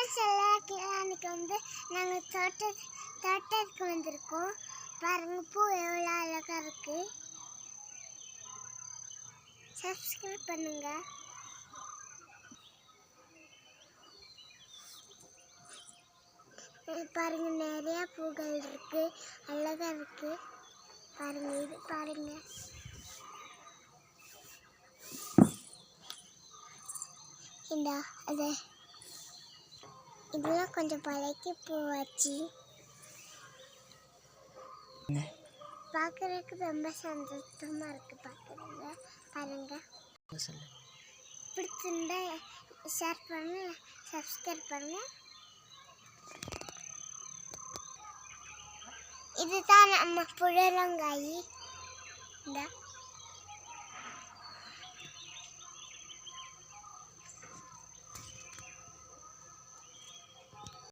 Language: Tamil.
அன்னைக்கு நாங்கள் தோட்டத்துக்கு வந்திருக்கோம். பாருங்க பூ எவ்வளோ அழகாக இருக்கு. சப்ஸ்கிரைப் பண்ணுங்க. பாருங்க நிறைய பூக்கள் இருக்கு, அழகா இருக்கு. பாருங்க இது பாருங்க. அது இதெல்லாம் கொஞ்சம் பழைக்க பூ வச்சு பார்க்கறதுக்கு ரொம்ப சந்தோஷமா இருக்கு. பார்க்குறீங்க பாருங்க. பிடிச்சிருந்தா ஷேர் பண்ணுங்க, சப்ஸ்கிரைப் பண்ணுங்க. இதுதான் நம்ம புடலங்காய். இந்த